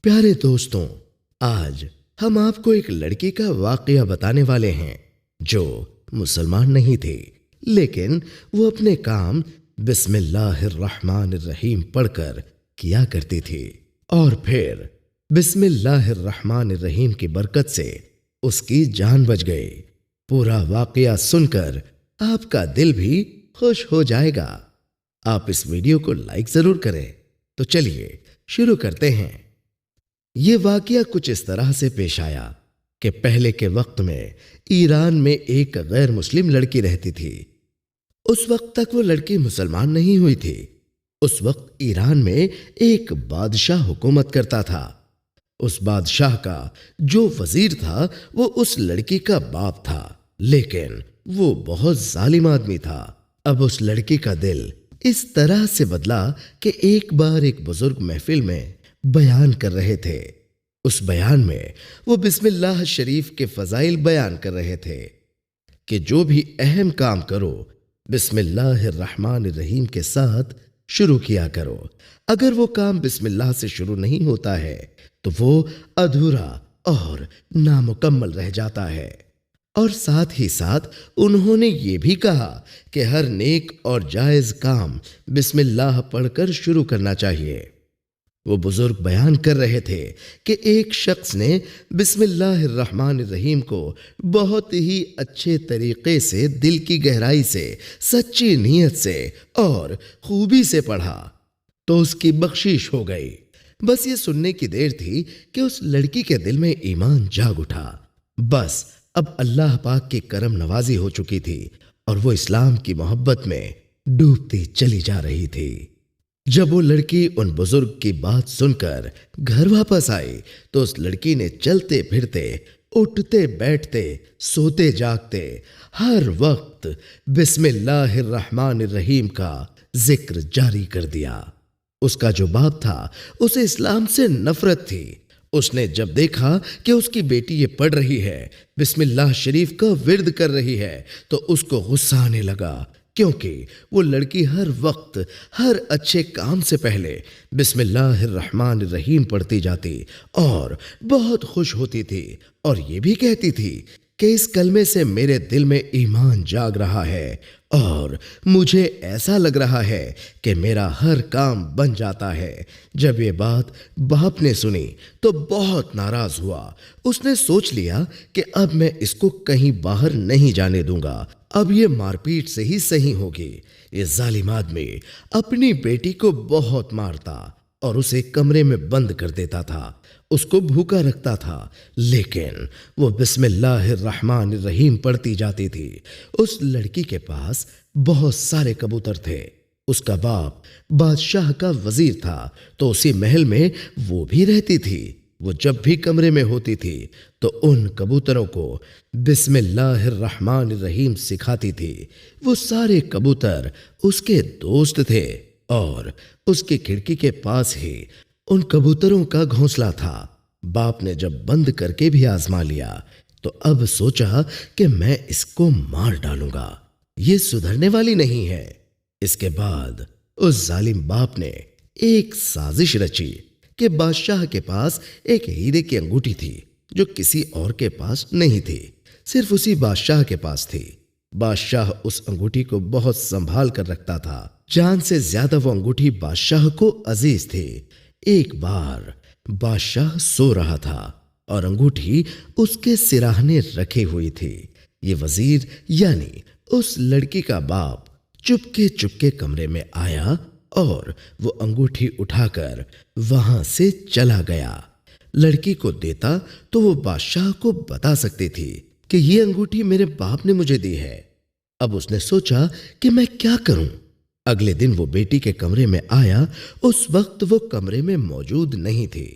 پیارے دوستوں، آج ہم آپ کو ایک لڑکی کا واقعہ بتانے والے ہیں جو مسلمان نہیں تھی، لیکن وہ اپنے کام بسم اللہ الرحمن الرحیم پڑھ کر کیا کرتی تھی، اور پھر بسم اللہ الرحمن الرحیم کی برکت سے اس کی جان بچ گئی۔ پورا واقعہ سن کر آپ کا دل بھی خوش ہو جائے گا۔ آپ اس ویڈیو کو لائک ضرور کریں۔ تو چلیے شروع کرتے ہیں۔ یہ واقعہ کچھ اس طرح سے پیش آیا کہ پہلے کے وقت میں ایران میں ایک غیر مسلم لڑکی رہتی تھی۔ اس وقت تک وہ لڑکی مسلمان نہیں ہوئی تھی۔ اس وقت ایران میں ایک بادشاہ حکومت کرتا تھا۔ اس بادشاہ کا جو وزیر تھا وہ اس لڑکی کا باپ تھا، لیکن وہ بہت ظالم آدمی تھا۔ اب اس لڑکی کا دل اس طرح سے بدلا کہ ایک بار ایک بزرگ محفل میں بیان کر رہے تھے۔ اس بیان میں وہ بسم اللہ شریف کے فضائل بیان کر رہے تھے کہ جو بھی اہم کام کرو بسم اللہ الرحمن الرحیم کے ساتھ شروع کیا کرو۔ اگر وہ کام بسم اللہ سے شروع نہیں ہوتا ہے تو وہ ادھورا اور نامکمل رہ جاتا ہے۔ اور ساتھ ہی ساتھ انہوں نے یہ بھی کہا کہ ہر نیک اور جائز کام بسم اللہ پڑھ کر شروع کرنا چاہیے۔ وہ بزرگ بیان کر رہے تھے کہ ایک شخص نے بسم اللہ الرحمن الرحیم کو بہت ہی اچھے طریقے سے، دل کی گہرائی سے، سچی نیت سے اور خوبی سے پڑھا تو اس کی بخشش ہو گئی۔ بس یہ سننے کی دیر تھی کہ اس لڑکی کے دل میں ایمان جاگ اٹھا۔ بس اب اللہ پاک کی کرم نوازی ہو چکی تھی اور وہ اسلام کی محبت میں ڈوبتی چلی جا رہی تھی۔ جب وہ لڑکی ان بزرگ کی بات سن کر گھر واپس آئی تو اس لڑکی نے چلتے پھرتے، اٹھتے بیٹھتے، سوتے جاگتے ہر وقت بسم اللہ الرحمن الرحیم کا ذکر جاری کر دیا۔ اس کا جو باپ تھا اسے اسلام سے نفرت تھی۔ اس نے جب دیکھا کہ اس کی بیٹی یہ پڑھ رہی ہے، بسم اللہ شریف کا ورد کر رہی ہے، تو اس کو غصہ آنے لگا، کیونکہ وہ لڑکی ہر وقت ہر اچھے کام سے پہلے بسم اللہ الرحمن الرحیم پڑھتی جاتی اور بہت خوش ہوتی تھی، اور یہ بھی کہتی تھی کہ اس کلمے سے میرے دل میں ایمان جاگ رہا ہے اور مجھے ایسا لگ رہا ہے کہ میرا ہر کام بن جاتا ہے۔ جب یہ بات باپ نے سنی تو بہت ناراض ہوا۔ اس نے سوچ لیا کہ اب میں اس کو کہیں باہر نہیں جانے دوں گا، اب یہ مار پیٹ سے ہی صحیح ہوگی۔ یہ ظالم آدمی اپنی بیٹی کو بہت مارتا اور اسے کمرے میں بند کر دیتا تھا، اس کو بھوکا رکھتا تھا، لیکن وہ بسم اللہ الرحمن الرحیم پڑھتی جاتی تھی۔ اس لڑکی کے پاس بہت سارے کبوتر تھے۔ اس کا باپ بادشاہ کا وزیر تھا تو اسی محل میں وہ بھی رہتی تھی۔ وہ جب بھی کمرے میں ہوتی تھی تو ان کبوتروں کو بسم اللہ الرحمن الرحیم سکھاتی تھی۔ وہ سارے کبوتر اس کے دوست تھے اور اس کی کھڑکی کے پاس ہی ان کبوتروں کا گھونسلہ تھا۔ باپ نے جب بند کر کے بھی آزما لیا تو اب سوچا کہ میں اس کو مار ڈالوں گا، یہ سدھرنے والی نہیں ہے۔ اس کے بعد اس ظالم باپ نے ایک سازش رچی کہ بادشاہ کے پاس ایک ہیرے کی انگوٹھی تھی جو کسی اور کے پاس نہیں تھی، صرف اسی بادشاہ کے پاس تھی۔ بادشاہ اس انگوٹھی کو بہت سنبھال کر رکھتا تھا، جان سے زیادہ وہ انگوٹھی بادشاہ کو عزیز تھی۔ ایک بار بادشاہ سو رہا تھا اور انگوٹھی اس کے سراہنے رکھی ہوئی تھی۔ یہ وزیر یعنی اس لڑکی کا باپ چپکے کمرے میں آیا اور وہ انگوٹھی اٹھا کر وہاں سے چلا گیا۔ لڑکی کو دیتا تو وہ بادشاہ کو بتا سکتی تھی کہ یہ انگوٹھی میرے باپ نے مجھے دی ہے۔ اب اس نے سوچا کہ میں کیا کروں۔ اگلے دن وہ بیٹی کے کمرے میں آیا، اس وقت وہ کمرے میں موجود نہیں تھی۔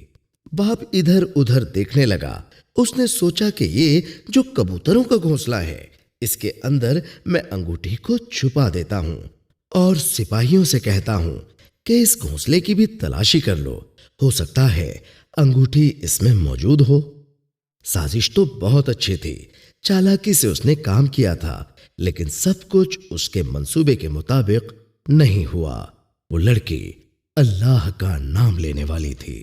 باپ ادھر ادھر دیکھنے لگا۔ اس نے سوچا کہ یہ جو کبوتروں کا گھونسلہ ہے، اس کے اندر میں انگوٹھی کو چھپا دیتا ہوں اور سپاہیوں سے کہتا ہوں کہ اس گھونسلے کی بھی تلاشی کر لو، ہو سکتا ہے انگوٹھی اس میں موجود ہو۔ سازش تو بہت اچھی تھی، چالاکی سے اس نے کام کیا تھا، لیکن سب کچھ اس کے منصوبے کے مطابق نہیں ہوا۔ وہ لڑکی اللہ کا نام لینے والی تھی،